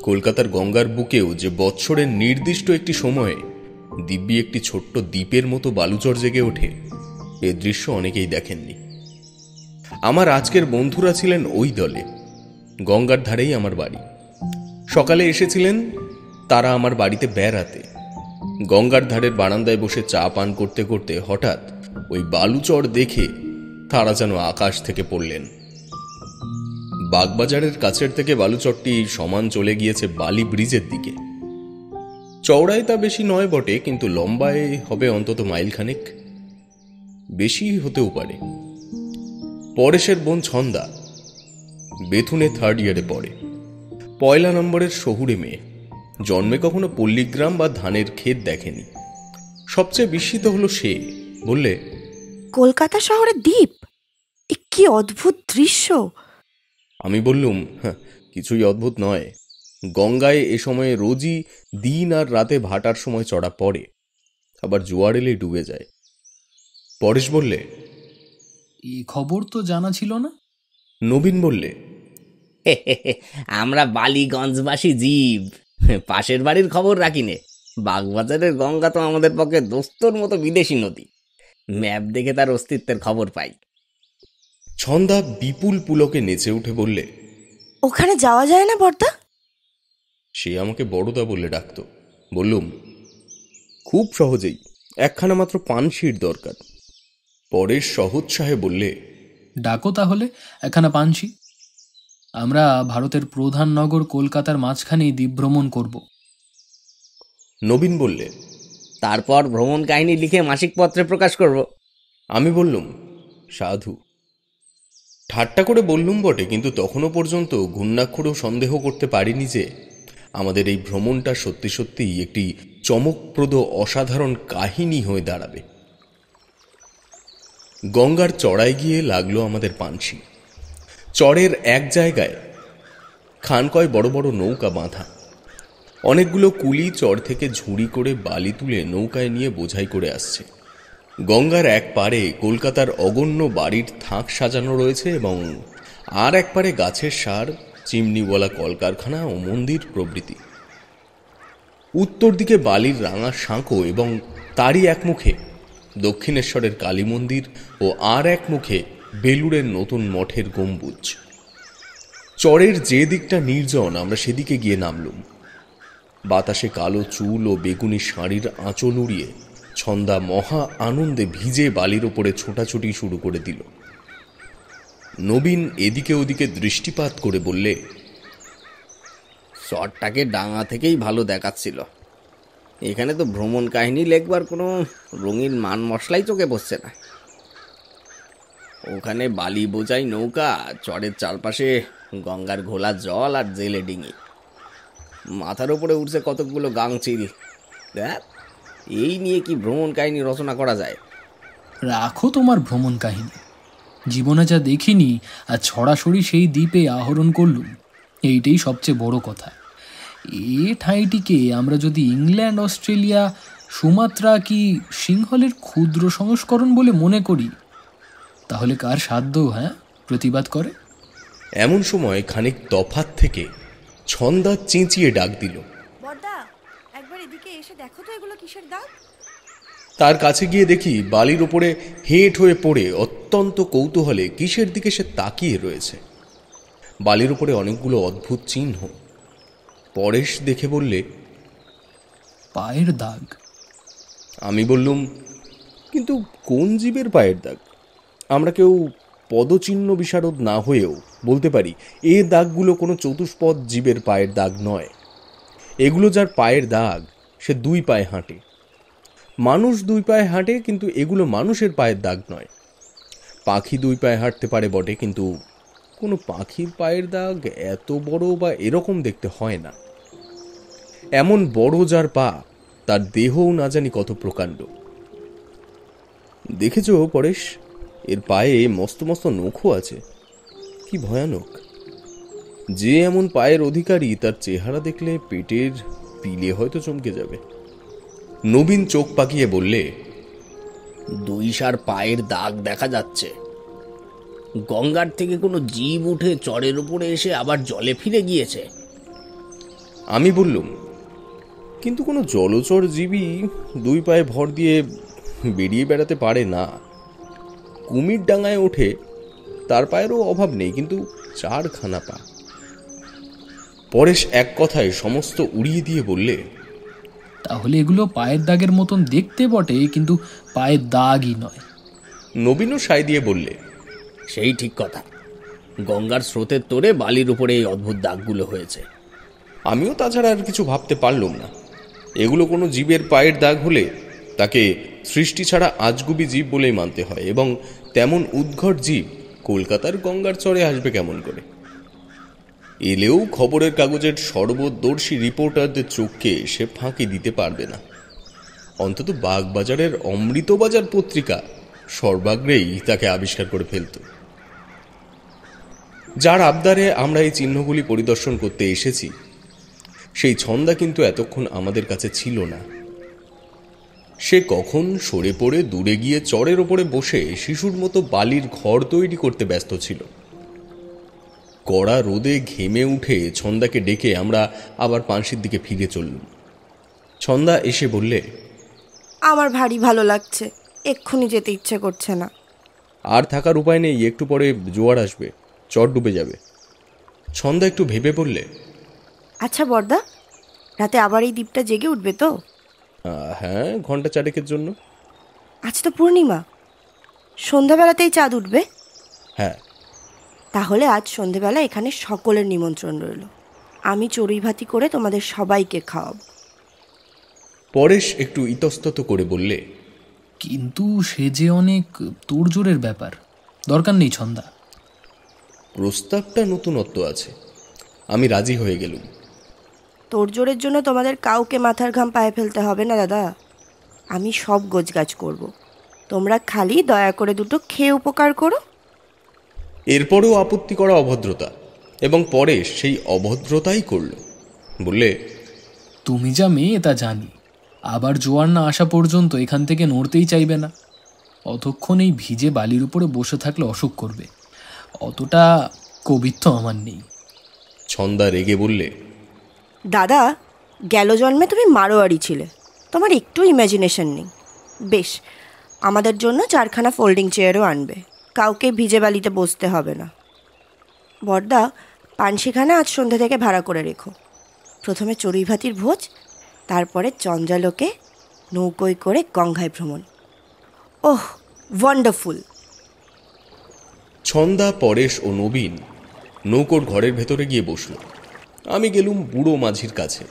কলকাতার গঙ্গার বুকেও যে বৎসরের নির্দিষ্ট একটি সময়ে দিব্যি একটি ছোট্ট দ্বীপের মতো বালুচর জেগে ওঠে, এ দৃশ্য অনেকেই দেখেননি। আমার আজকের বন্ধুরা ছিলেন ওই দলে। গঙ্গার ধারেই আমার বাড়ি। সকালে এসেছিলেন তারা আমার বাড়িতে বেড়াতে। গঙ্গার ধারের বারান্দায় বসে চা পান করতে করতে হঠাৎ ওই বালুচর দেখে তারা যেন আকাশ থেকে পড়লেন। বাগবাজারের কাছের থেকে বালুচরটি সমান চলে গিয়েছে বালি ব্রিজের দিকে। চওড়ায় তা বেশি নয় বটে, কিন্তু লম্বায় হবে অন্তত মাইলখানেক, বেশি হতেও পারে। পরেশের বোন ছন্দা বেথুনে 3rd ইয়ারে পড়ে। 1 নম্বরের শহুরে মেয়ে, জন্মে কখনো পল্লীগ্রাম বা ধানের ক্ষেত দেখেনি। সবচেয়ে বিস্মিত হলো সে। বললে, কলকাতা শহরে দ্বীপ, এ কি অদ্ভুত দৃশ্য। আমি বললুম, কিছুই অদ্ভুত নয়। গঙ্গায় এ সময়ে রোজই দিন আর রাতে ভাটার সময় চড়া পড়ে, আবার জোয়ার এলে ডুবে যায়। পরেশ বললে, এই খবর তো জানা ছিল না। নবীন বললে, আমরা বালিগঞ্জবাসী জীব, পাশের বাড়ির খবর রাখিনে। বাগবাজারের গঙ্গা তো আমাদের পক্ষে দোস্তর মতো বিদেশি নদী। ম্যাপ দেখে তার অস্তিত্বের খবর পাই। ছন্দা বিপুল পুলকে নেচে উঠে বললে, ওখানে যাওয়া যায় না বর্দা? সে আমাকে বড়দা বলে ডাকত। বললুম, খুব সহজেই, একখানা মাত্র পানশির দরকার। পরেশ সহোৎসাহে বললে, ডাকো তাহলে একখানা পানছি। আমরা ভারতের প্রধান নগর কলকাতার মাঝখানেই দ্বীপ ভ্রমণ করব। নবীন বললে, তারপর ভ্রমণ কাহিনী লিখে মাসিক পত্রে প্রকাশ করব। আমি বললুম, সাধু। ঠাট্টা করে বললুম বটে, কিন্তু তখনও পর্যন্ত ঘূর্ণাক্ষরেও সন্দেহ করতে পারিনি যে আমাদের এই ভ্রমণটা সত্যি সত্যিই একটি চমকপ্রদ অসাধারণ কাহিনী হয়ে দাঁড়াবে। গঙ্গার চড়ায় গিয়ে লাগলো আমাদের পানসি। চরের এক জায়গায় খানকয় বড় বড় নৌকা বাঁধা। অনেকগুলো কুলি চর থেকে ঝুড়ি করে বালি তুলে নৌকায় নিয়ে বোঝাই করে আসছে। গঙ্গার এক পারে কলকাতার অগণ্য বাড়ির থাক সাজানো রয়েছে এবং আর এক পারে গাছের সার, চিমনিওয়ালা কলকারখানা ও মন্দির প্রভৃতি। উত্তর দিকে বালির রাঙা সাঁকো এবং তারই এক মুখে দক্ষিণেশ্বরের কালী মন্দির ও আর এক মুখে বেলুড়ের নতুন মঠের গম্বুজ। চরের যে দিকটা নির্জন আমরা সেদিকে গিয়ে নামলুম। বাতাসে কালো চুল ও বেগুনি শাড়ির আঁচল উড়িয়ে ছন্দা মহা আনন্দে ভিজে বালির ওপরে ছোটাছুটি শুরু করে দিল। নবীন এদিকে ওদিকে দৃষ্টিপাত করে বললে, চরটাকে ডাঙা থেকেই ভালো দেখাচ্ছিল। এখানে তো ভ্রমণ কাহিনী লেখবার কোনো রঙিন মান মশলাই চোখে বসছে না। ওখানে বালি বোঝাই নৌকা, চরের চারপাশে গঙ্গার ঘোলা জল আর জেলে ডিঙি, মাথার উপরে উঠছে কতকগুলো গাংচিল। দেখ, এই নিয়ে কি ভ্রমণ কাহিনী রচনা করা যায়? রাখো তোমার ভ্রমণ কাহিনী। জীবনে যা দেখিনি আর ছড়াছড়ি সেই দ্বীপে আহরণ করলুম, এইটাই সবচেয়ে বড় কথা। এ ঠাঁইটিকে আমরা যদি ইংল্যান্ড, অস্ট্রেলিয়া, সুমাত্রা কি সিংহলের ক্ষুদ্র সংস্করণ বলে মনে করি, তাহলে কার সাধ্য প্রতিবাদ করে? এমন সময় খানিক তফাত থেকে ছন্দা চেঁচিয়ে ডাক দিল, বর্দা, একবার এদিকে এসে দেখো তো এগুলো কিসের দাগ। তার কাছে গিয়ে দেখি বালির ওপরে হেঁট হয়ে পড়ে অত্যন্ত কৌতূহলে কিসের দিকে সে তাকিয়ে রয়েছে। বালির উপরে অনেকগুলো অদ্ভুত চিহ্ন। পরেশ দেখে বললে, পায়ের দাগ। আমি বললুম, কিন্তু কোন জীবের পায়ের দাগ? আমরা কেউ পদচিহ্ন বিশারদ না হয়েও বলতে পারি এ দাগগুলো কোনো চতুষ্পদ জীবের পায়ের দাগ নয়। এগুলো যার পায়ের দাগ সে 2 পায়ে হাঁটে। মানুষ 2 পায়ে হাঁটে, কিন্তু এগুলো মানুষের পায়ের দাগ নয়। পাখি 2 পায়ে হাঁটতে পারে বটে, কিন্তু কোনো পাখির পায়ের দাগ এত বড় বা এরকম দেখতে হয় না। এমন বড় যার পা, তার দেহও না জানি কত প্রকাণ্ড। দেখেছ পরেশ, এর পায়ে মস্ত মস্ত নখও আছে, কি ভয়ানক। যে এমন পায়ের অধিকারী তার চেহারা দেখলে পেটের পিলে হয়তো চমকে যাবে। নবীন চোখ পাকিয়ে বললে, 2 সার পায়ের দাগ দেখা যাচ্ছে। গঙ্গার থেকে কোনো জীব উঠে চরের উপরে এসে আবার জলে ফিরে গিয়েছে। আমি বললুম, কিন্তু কোনো জলচর জীবী 2 পায়ে ভর দিয়ে বেরিয়ে বেড়াতে পারে না। কুমির ডাঙায় ওঠে, তার পায়েরও অভাব নেই, কিন্তু 4খানা পা। পরেশ এক কথায় সমস্ত উড়িয়ে দিয়ে বললে, তাহলে এগুলো পায়ের দাগের মতন দেখতে বটে, কিন্তু পায়ের দাগই নয়। নবীনও সায় দিয়ে বললে, সেই ঠিক কথা। গঙ্গার স্রোতের তোড়ে বালির উপরে এই অদ্ভুত দাগগুলো হয়েছে। আমিও তাছাড়া আর কিছু ভাবতে পারলুম না। এগুলো কোনো জীবের পায়ের দাগ হলে তাকে সৃষ্টি ছাড়া আজগুবি জীব বলেই মানতে হয়, এবং তেমন উদ্ঘট জীব কলকাতার গঙ্গার চরে আসবে কেমন করে? এলেও খবরের কাগজের সর্বদর্শী রিপোর্টারদের চোখকে সে ফাঁকি দিতে পারবে না। অন্তত বাগবাজারের অমৃতবাজার পত্রিকা সর্বাগ্রেই তাকে আবিষ্কার করে ফেলত। যার আবদারে আমরা এই চিহ্নগুলি পরিদর্শন করতে এসেছি, সেই ছন্দা কিন্তু এতক্ষণ আমাদের কাছে ছিল না। সে কখন সরে পড়ে দূরে গিয়ে চরের ওপরে বসে শিশুর মতো বালির ঘর তৈরি করতে ব্যস্ত ছিল। কড়া রোদে ঘেমে উঠে ছন্দাকে ডেকে আমরা আবার পানসির দিকে ফিরে চললুম। ছন্দা এসে বললে, আমার ভারী ভালো লাগছে, এক্ষুনি যেতে ইচ্ছে করছে না। আর থাকার উপায় নেই, একটু পরে জোয়ার আসবে, চর ডুবে যাবে। ছন্দা একটু ভেবে বললে, আচ্ছা বড়দা, রাতে আবার এই দ্বীপটা জেগে উঠবে তো? হ্যাঁ, ঘন্টা 4 জন্য। আজ তো পূর্ণিমা, সন্ধ্যাবেলাতেই চাঁদ উঠবে। হ্যাঁ। তাহলে আজ সন্ধ্যেবেলা এখানে সকলের নিমন্ত্রণ রইল। আমি চড়ুই ভাতি করে তোমাদের সবাইকে খাওয়াব। পরেশ একটু ইতস্তত করে বললে, কিন্তু সে যে অনেক তোড়জোড়ের ব্যাপার, দরকার নেই ছন্দা। প্রস্তাবটা নতুনত্ব আছে, আমি রাজি হয়ে গেলুম। তোড়জোড়ের জন্য তোমাদের কাউকে মাথার ঘাম পায়ে ফেলতে হবে না দাদা, আমি সব গোছগাছ করব। তোমরা খালি দয়া করে দুটো খেয়ে উপকার করো। এরপরেও আপত্তি করা অভদ্রতা, এবং পরেশ সেই অভদ্রতাই করল। বললে, তুমি যা মেয়ে তা জানি, আবার জোয়ার না আসা পর্যন্ত এখান থেকে নড়তেই চাইবে না। অতক্ষণ এই ভিজে বালির উপরে বসে থাকলে অসুখ করবে, অতটা কবিত্ব আমার নেই। ছন্দা রেগে বললে, দাদা, গেল জন্মে তুমি মারোয়ারি ছিলে, তোমার একটু ইমাজিনেশন নেই। বেশ, আমাদের জন্য 4খানা ফোল্ডিং চেয়ারও আনবে, কাউকে ভিজে বালিতে বসতে হবে না। বড়দা, পানশিখানা আজ সন্ধ্যা থেকে ভাড়া করে রেখো। প্রথমে চড়ুই ভাতির ভোজ, তারপরে চঞ্জালোকে নৌকোয় করে গঙ্গায় ভ্রমণ। ওহ, ওয়ান্ডারফুল। ছন্দা, পরেশ ও নবীন নৌকোর ঘরের ভেতরে গিয়ে বসল। আমি গেলুম বুড়ো মাঝির কাছে।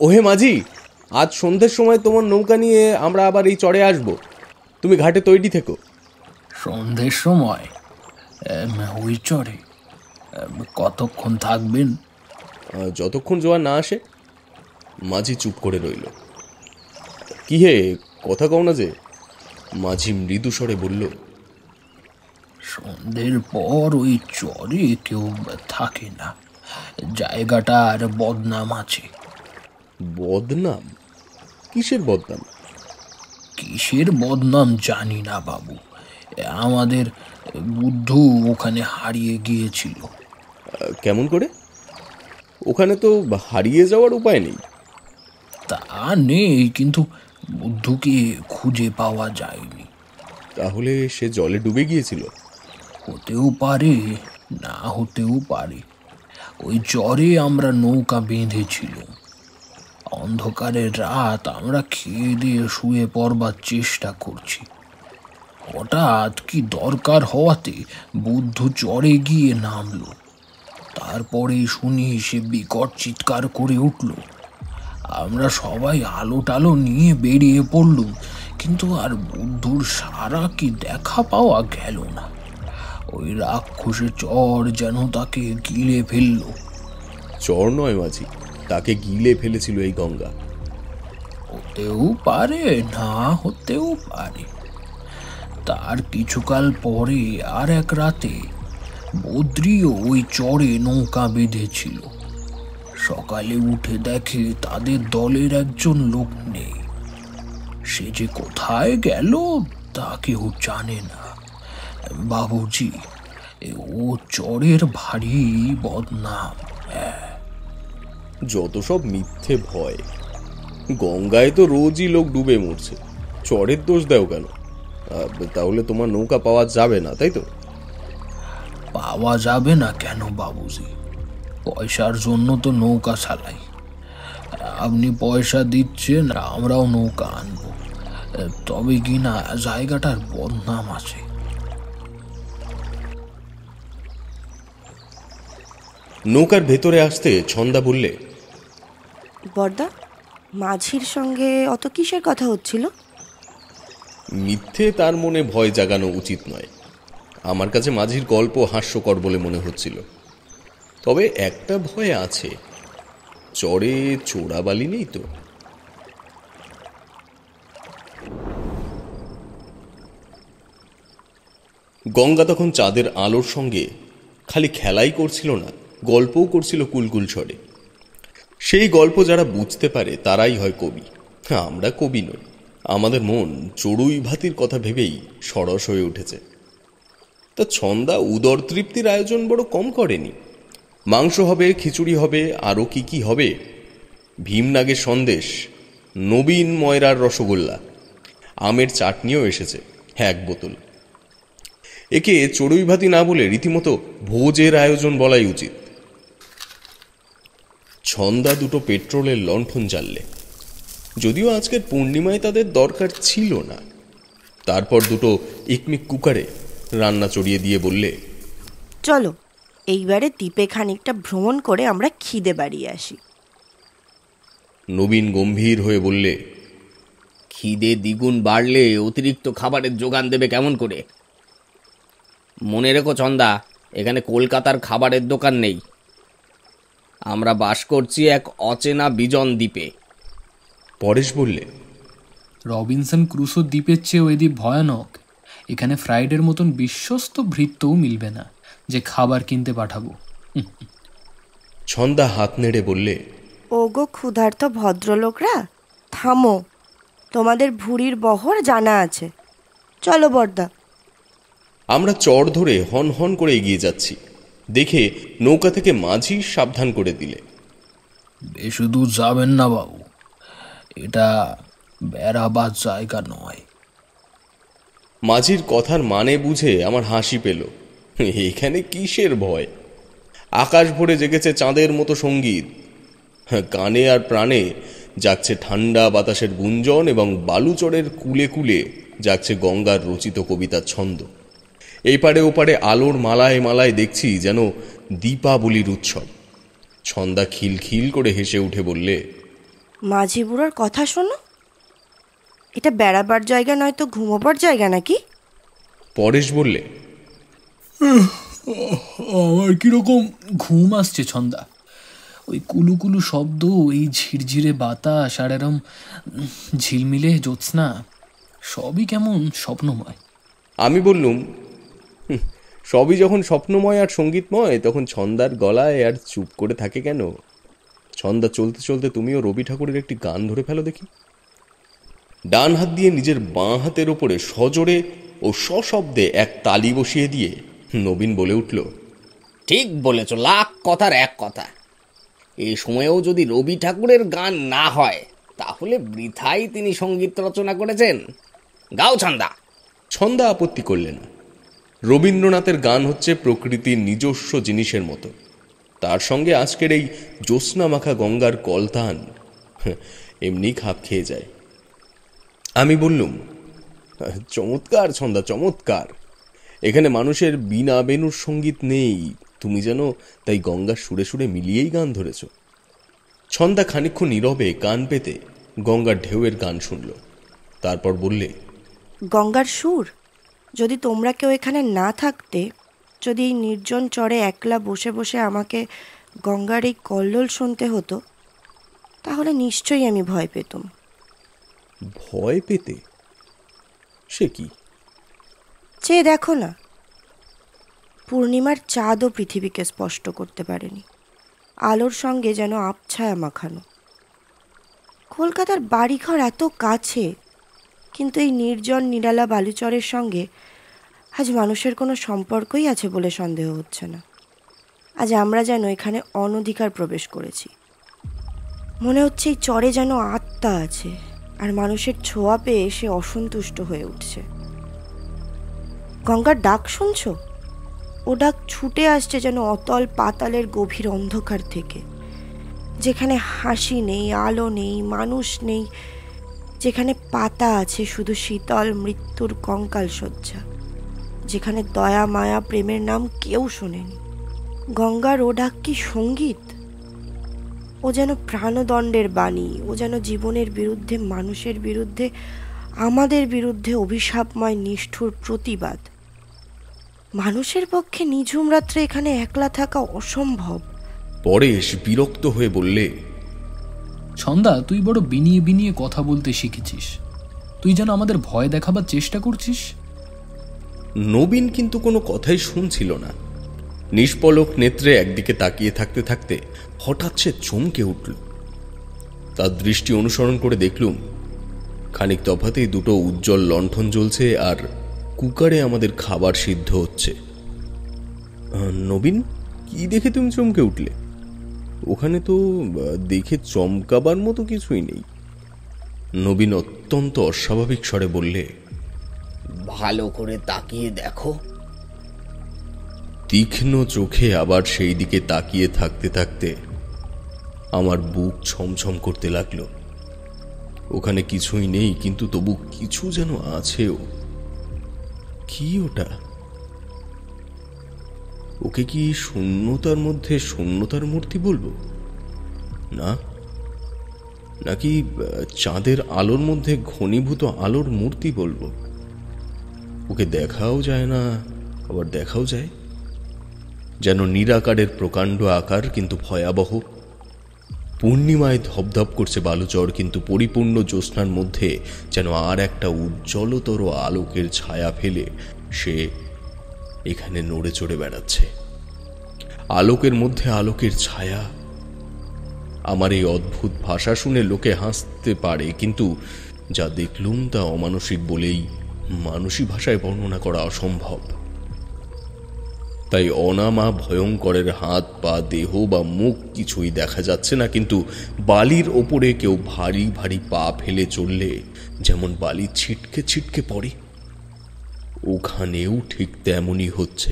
ওহে মাঝি, আজ সন্ধ্যের সময় তোমার নৌকা নিয়ে আমরা আবার এই চরে আসব, তুমি ঘাটে তৈরি থেকো। সন্ধ্যের সময় ওই চরে কতক্ষণ থাকবেন? যতক্ষণ জোয়ার না আসে। মাঝি চুপ করে রইল। কি হে, কথা কও না যে? মাঝি মৃদু স্বরে বলল, সন্ধ্যের পর ওই চরে কেউ থাকে না, জায়গাটার বদনাম আছে। বদনাম? কিসের বদনাম? কিসের বদনাম জানি না বাবু, আমাদের বুদ্ধু ওখানে হারিয়ে গিয়েছিল। কেমন করে? ওখানে তো হারিয়ে যাওয়ার উপায় নেই। তা নেই, কিন্তু বুদ্ধুকে খুঁজে পাওয়া যায়নি। তাহলে সে জলে ডুবে গিয়েছিল? হতেও পারে, না হতেও পারে। ওই চরে আমরা নৌকা বেঁধেছিল। অন্ধকারের রাত আমরা খেয়ে দিয়ে শুয়ে পড়বার চেষ্টা করছি। হঠাৎ কি দরকার হওয়াতে বুদ্ধু চরে গিয়ে নামলো। তারপরে শুনি সে বিকট চিৎকার করে উঠল। আমরা সবাই আলো টালো নিয়ে বেরিয়ে পড়লুম, কিন্তু আর বুদ্ধুর সারা কি দেখা পাওয়া গেল না। ওই রাক্ষসে চর যেন তাকে গিলে ফেলল। চর নয় মাঝি, তাকে গিলে ফেলেছিল এই গঙ্গা। হতেও পারে, না হতেও পারে। তার কিছুকাল পরে আর এক রাতে বদ্রিও ওই চরে নৌকা বেঁধেছিল। সকালে উঠে দেখে তাদের দলের একজন লোক নেই। সে যে কোথায় গেল তা কেউ জানে না। বাবুজি, ও চরের ভারী বদনাম। যত সব মিথ্যে ভয়। গঙ্গায় তো রোজই লোক ডুবে মরছে, চরের দোষ দাও কেন? তাহলে তোমার নৌকা পাওয়া যাবে না, তাই তো? পাওয়া যাবে না কেন বাবুজি? পয়সার জন্য তো নৌকা চালাই। আপনি পয়সা দিচ্ছেন, আমরাও নৌকা আনবো। তবে কি না জায়গাটার বদনাম আছে। নৌকার ভেতরে আসতে ছন্দা বললে, বর্দা, মাঝির সঙ্গে অত কিসের কথা হচ্ছিল? মিথ্যে তার মনে ভয় জাগানো উচিত নয়। আমার কাছে মাঝির গল্প হাস্যকর বলে মনে হচ্ছিল। তবে একটা ভয় আছে, চরে চোরাবালি নেই তো? গঙ্গা তখন চাঁদের আলোর সঙ্গে খালি খেলাই করছিল না, গল্পও করছিল কুলকুল স্বরে। সেই গল্প যারা বুঝতে পারে তারাই হয় কবি। আমরা কবি নই। আমাদের মন চড়ুই ভাতির কথা ভেবেই সরস হয়ে উঠেছে। তা ছন্দা উদর তৃপ্তির আয়োজন বড় কম করেনি। মাংস হবে, খিচুড়ি হবে, আরও কি কি হবে। ভীমনাগের সন্দেশ, নবীন ময়রার রসগোল্লা, আমের চাটনিও এসেছে 1 বোতল। একে চড়ুই ভাতি না বলে রীতিমতো ভোজের আয়োজন বলাই উচিত। ছন্দা দুটো পেট্রোলের লণ্ঠন জ্বাললে, যদিও আজকের পূর্ণিমায় তাদের দরকার ছিল না। তারপর দুটো ইকমিক কুকারে রান্না চড়িয়ে দিয়ে বললে, চলো এইবারে দ্বীপে খানিকটা ভ্রমণ করে আমরা খিদে বাড়িয়ে আসি। নবীন গম্ভীর হয়ে বললে, খিদে দ্বিগুণ বাড়লে অতিরিক্ত খাবারের যোগান দেবে কেমন করে? মনে রেখো চন্দা, এখানে কলকাতার খাবারের দোকান নেই। আমরা বাস করছি এক অচেনা বিজন দ্বীপে। পরেশ বললে, রবিনসন ক্রুসো দ্বীপের চেয়েও এই দ্বীপ ভয়ানক। এখানে ফ্রাইডের মতন বিশ্বস্ত ভৃত্যও মিলবে না যে খাবার কিনতে পাঠাবো। ছন্দা হাত নেড়ে বললে, ওগো ক্ষুধার্ত ভদ্রলোকরা, থামো, তোমাদের ভুঁড়ির বহর জানা আছে। চলো বর্দা। আমরা চর ধরে হন হন করে এগিয়ে যাচ্ছি। দেখে নৌকা থেকে মাঝি সাবধান করে দিলে, বেশি দূর যাবেন না বাবু, এটা বেড়াবার জায়গা নয়। মাঝির কথার মানে বুঝে আমার হাসি পেল। এখানে কিসের ভয়? আকাশ ভরে জেগেছে চাঁদের মতো সঙ্গীত। কানে আর প্রাণে জাগছে ঠান্ডা বাতাসের গুঞ্জন, এবং বালুচরের কুলে কুলে জাগছে গঙ্গার রচিত কবিতার ছন্দ। এই পারে ওপারে আলোর মালায় মালায় দেখছি যেন দীপাবলির উৎসব। ছন্দা খিলখিল করে হেসে উঠে বললে, মাঝি বুড়োর কথা শোনো, এটা বেড়াবার জায়গা নয় তো ঘুমোবার জায়গা নাকি? পরেশ বললে, আমার কিরকম ঘুম আসছে ছন্দা। ওই কুলুকুলু শব্দ, এই ঝিরঝিরে বাতাস, আর এরম ঝিলমিলে জ্যোৎস্না, সবই কেমন স্বপ্নময়। আমি বললুম, সবই যখন স্বপ্নময় আর সঙ্গীতময়, তখন ছন্দার গলায় আর চুপ করে থাকে কেন? ছন্দা চলতে চলতে তুমিও রবি ঠাকুরের একটি গান ধরে ফেলো দেখি। ডান হাত দিয়ে নিজের বাঁ হাতের ওপরে সজোরে ও সশব্দে এক তালি বসিয়ে দিয়ে নবীন বলে উঠল, ঠিক বলেছ, লাখ কথার এক কথা। এই সময়েও যদি রবি ঠাকুরের গান না হয় তাহলে বৃথাই তিনি সঙ্গীত রচনা করেছেন। গাও ছন্দা। ছন্দা আপত্তি করলে না। রবীন্দ্রনাথের গান হচ্ছে প্রকৃতির নিজস্ব জিনিসের মতো। তার সঙ্গে আজকের এই জ্যোৎস্না মাখা গঙ্গার কলতান এমনি খাপ খেয়ে যায়। আমি বললুম, চমৎকার ছন্দা, চমৎকার। এখানে মানুষের বিনা বেনুর সঙ্গীত নেই, তুমি যেন তাই গঙ্গার সুরে সুরে মিলিয়েই গান ধরেছ। ছন্দা খানিকক্ষণ নীরবে কান পেতে গঙ্গার ঢেউয়ের গান শুনল। তারপর বললে, গঙ্গার সুর? যদি তোমরা কেউ এখানে না থাকতে, যদি এই নির্জন চরে একলা বসে বসে আমাকে গঙ্গার এই কল্লোল শুনতে হতো, তাহলে নিশ্চয়ই আমি ভয় পেতাম। ভয় পেতে? সে কি? চেয়ে দেখো না। পূর্ণিমার চাঁদও পৃথিবীকে স্পষ্ট করতে পারেনি, আলোর সঙ্গে যেন আবছায়া মাখানো। কলকাতার বাড়িঘর এত কাছে, কিন্তু এই নির্জন নিরালা বালুচরের সঙ্গে আজ মানুষের কোনো সম্পর্কই আছে বলে সন্দেহ হচ্ছে না। আজ আমরা যেন এখানে অনধিকার প্রবেশ করেছি। মনে হচ্ছে এই চরে যেন আত্মা আছে, আর মানুষের ছোঁয়া পেয়ে সে অসন্তুষ্ট হয়ে উঠছে। গঙ্গার ডাক শুনছ? ও ডাক ছুটে আসছে যেন অতল পাতালের গভীর অন্ধকার থেকে, যেখানে হাসি নেই, আলো নেই, মানুষ নেই, যেখানে পাতা আছে শুধু শীতল মৃত্যুর কঙ্কাল শয্যা, যেখানে দয়া মায়া প্রেমের নাম কেউ শোনেনি। গঙ্গার ও ডাক কি সঙ্গীত? ও যেন প্রাণদণ্ডের বাণী, ও যেন জীবনের বিরুদ্ধে, মানুষের বিরুদ্ধে, আমাদের বিরুদ্ধে অভিশাপময় নিষ্ঠুর প্রতিবাদ। মানুষের পক্ষে নিঝুম রাত্রে এখানে একলা থাকা অসম্ভব। পরেশ বিরক্ত হয়ে বললে, ছন্দা, তুই বড় বিনিয়ে বিনিয়ে কথা বলতে শিখেছিস। তুই যেন আমাদের ভয় দেখাবার চেষ্টা করছিস। নবীন কিন্তু কোনো কথাই শুনছিল না। নিষ্পলক নেত্রে একদিকে তাকিয়ে থাকতে থাকতে হঠাৎ সে চমকে উঠল। তার দৃষ্টি অনুসরণ করে দেখলুম খানিক তফাতেই দুটো উজ্জ্বল লণ্ঠন জ্বলছে আর কুকারে আমাদের খাবার সিদ্ধ হচ্ছে। নবীন, কি দেখে তুমি চমকে উঠলে? ওখানে তো দেখে চমকাবার মতো কিছুই নেই। নবীন অত্যন্ত অস্বাভাবিক স্বরে বললে, ভালো করে তাকিয়ে দেখো। তীক্ষ্ণ চোখে আবার সেই দিকে তাকিয়ে থাকতে থাকতে আমার বুক ছমছম করতে লাগলো। ওখানে কিছুই নেই, কিন্তু তবু কিছু যেন আছেও। কি ওটা? ওকে কি শূন্যতার মধ্যে শূন্যতার মূর্তি বলবো? না, নাকি চাঁদের আলোর মধ্যে ঘনীভূত আলোর মূর্তি বলবো? ওকে দেখাও যায় না, আবার দেখাও যায়। যেন নিরাকারের প্রকাণ্ড আকার, কিন্তু ভয়াবহ। পূর্ণিমায় ধপধপ করছে বালুচর, কিন্তু পরিপূর্ণ জ্যোৎস্নার মধ্যে যেন আর একটা উজ্জ্বলতর আলোকের ছায়া ফেলে সে এখানে নড়ে চড়ে বেড়াচ্ছে। আলোকের মধ্যে আলোকের ছায়া। আমার এই অদ্ভুত ভাষা শুনে লোকে হাসতে পারে, কিন্তু যা দেখলুম তা অমানসিক বলেই মানুষী ভাষায় বর্ণনা করা অসম্ভব। তাই অনামা ভয়ঙ্করের হাত পা দেহ বা মুখ কিছুই দেখা যাচ্ছে না, কিন্তু বালির ওপরে কেউ ভারী ভারী পা ফেলে চললে যেমন বালি ছিটকে ছিটকে পড়ে, ওখানেও ঠিক তেমনই হচ্ছে।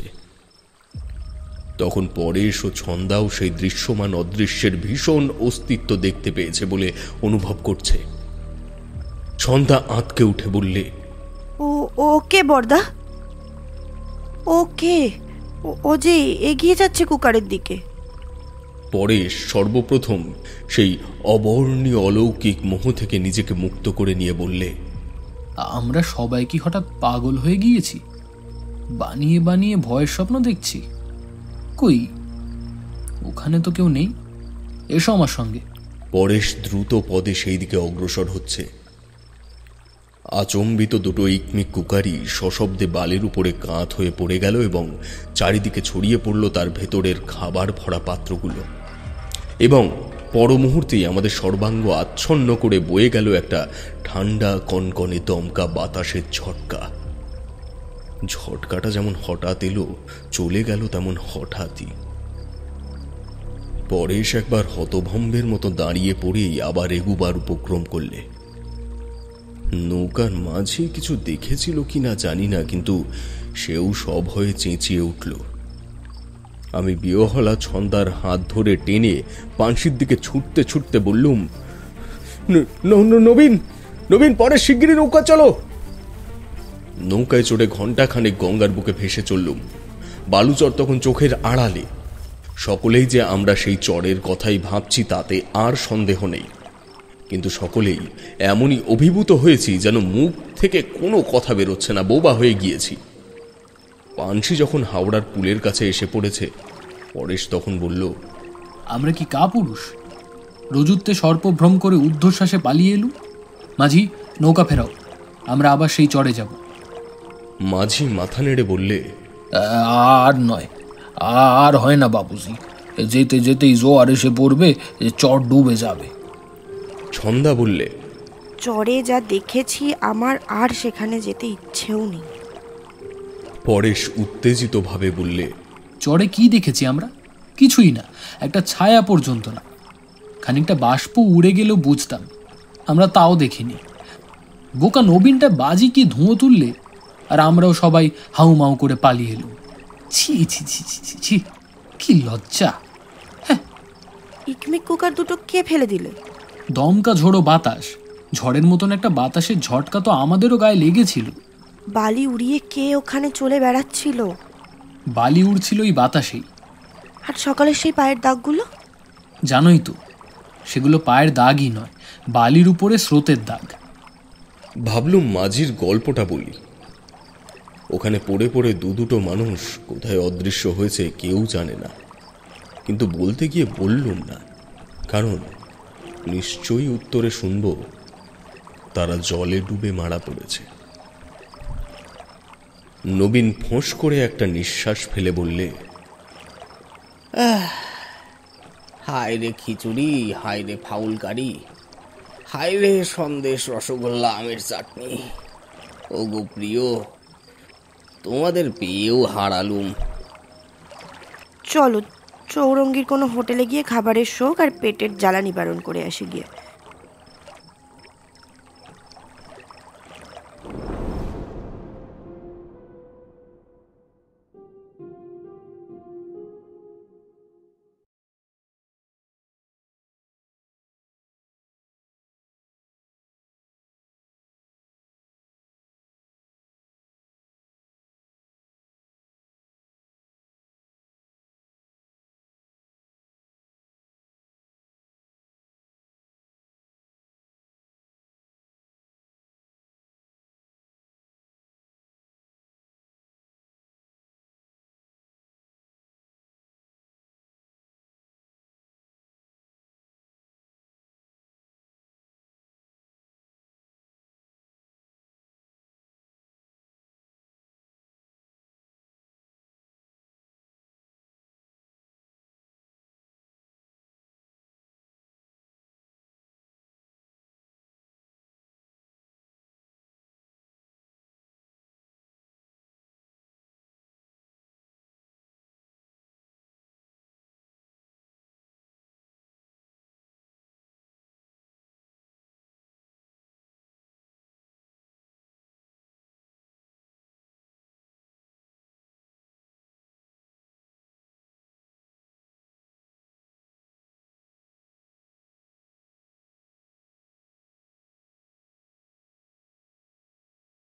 তখন পরেশ ও ছন্দাও সেই দৃশ্যমান অদৃশ্যের ভীষণ অস্তিত্ব দেখতে পেয়েছে বলে অনুভব করছে। ছন্দা আঁতকে উঠে বললে, ওকে বর্দা, ওকে, ও যে এগিয়ে যাচ্ছে কুকারের দিকে। পরেশ সর্বপ্রথম সেই অবর্ণীয় অলৌকিক মোহ থেকে নিজেকে মুক্ত করে নিয়ে বললে, আমরা সবাই কি হঠাৎ পাগল হয়ে গিয়েছি? বানিয়ে বানিয়ে ভয়ের স্বপ্ন দেখছি? কই, ওখানে তো কেউ নেই। এসো আমার সঙ্গে। পরেশ দ্রুত পদে সেই দিকে অগ্রসর হচ্ছে। আচম্বিত দুটো ইকমিক কুকারি সশব্দে বালির উপরে কাঁধ হয়ে পড়ে গেল এবং চারিদিকে ছড়িয়ে পড়ল তার ভেতরের খাবার ভরা পাত্রগুলো, এবং পর মুহূর্তেই আমাদের সর্বাঙ্গ আচ্ছন্ন করে বয়ে গেল একটা ঠান্ডা কনকনে দমকা বাতাসের ঝটকা। ঝটকাটা যেমন হঠাৎ এলো, চলে গেল তেমন হঠাৎই। পরেশ একবার হতভম্বের মতো দাঁড়িয়ে পড়েই আবার এগুবার উপক্রম করলে। নৌকার মাঝে কিছু দেখেছিল কিনা জানি না, কিন্তু সেও সব হয়ে চেঁচিয়ে উঠল। আমি বিহলা ছন্দার হাত ধরে টেনে পানসির দিকে ছুটতে ছুটতে বললুম, নবীন, নবীন, পরে শিগগিরই নৌকা চলো। নৌকায় চড়ে ঘণ্টাখানেক গঙ্গার বুকে ভেসে চললুম। বালুচর তখন চোখের আড়ালে। সকলেই যে আমরা সেই চরের কথাই ভাবছি তাতে আর সন্দেহ নেই, কিন্তু সকলেই এমনই অভিভূত হয়েছি যেন মুখ থেকে কোনো কথা বেরোচ্ছে না, বোবা হয়ে গিয়েছি। পানসি যখন হাওড়ার পুলের কাছে এসে পড়েছে, পরেশ তখন বলল, আমরা কি কাপুরুষ? রজুত্বে সর্পভ্রম করে ঊর্ধ্বশ্বাসে পালিয়ে এলু। মাঝি, নৌকা ফেরাও, আমরা আবার সেই চরে যাব। মাঝি মাথা নেড়ে বললে, আর নয়, আর হয় না বাবুজি, যেতে যেতেই জোয়ার এসে পড়বে, যে চর ডুবে যাবে। ছন্দা বললে, চরে যা দেখেছি আমার আর সেখানে যেতে ইচ্ছেও নেই। পরেশ উত্তেজিতভাবে বললে, চরে কি দেখেছি আমরা? কিছুই না, একটা ছায়া পর্যন্ত না। খানিকটা বাষ্প উড়ে গেলেও বুঝতাম, আমরা তাও দেখিনি। বোকা নবীনটা বাজি কি ধুঁয়ো তুললে, আর আমরাও সবাই হাউ মাউ করে পালিয়ে এলুম। ছি ছি ছি ছি ছি ছি, কি লজ্জা! ইকমিক কুকার দুটো কে ফেলে দিলে? দমকা ঝোড়ো বাতাস, ঝড়ের মতন একটা বাতাসের ঝটকা তো আমাদেরও গায়ে লেগেছিল। বালি উড়িয়ে কে ওখানে চলে বেড়াচ্ছিল? বালি উড়ছিল এই বাতাসেই। আর সকালে সেই পায়ের দাগগুলো? জানোই তো, সেগুলো পায়ের দাগই নয়, বালির উপরে স্রোতের দাগ। ভাবলুম মাঝির গল্পটা বলি। ওখানে পড়ে পড়ে দুটো মানুষ কোথায় অদৃশ্য হয়েছে কেউ জানে না, কিন্তু বলতে গিয়ে বললুম না, কারণ নিশ্চয়ই উত্তরে শুনব তারা জলে ডুবে মারা পড়েছে। নবীন ফোঁস করে একটা নিঃশ্বাস ফেলে বললে, হায় রে খিচুড়ি, হায় রে ফাউল কারি, হায় রে সন্দেশ, রসগোল্লা, আমের চাটনি। ও গো প্রিয়, তোমাদের পেয়েও হারালুম। চলো চৌরঙ্গীর কোনো হোটেলে গিয়ে খাবারের শোক আর পেটের জ্বালা নিবারণ করে আসি গিয়ে।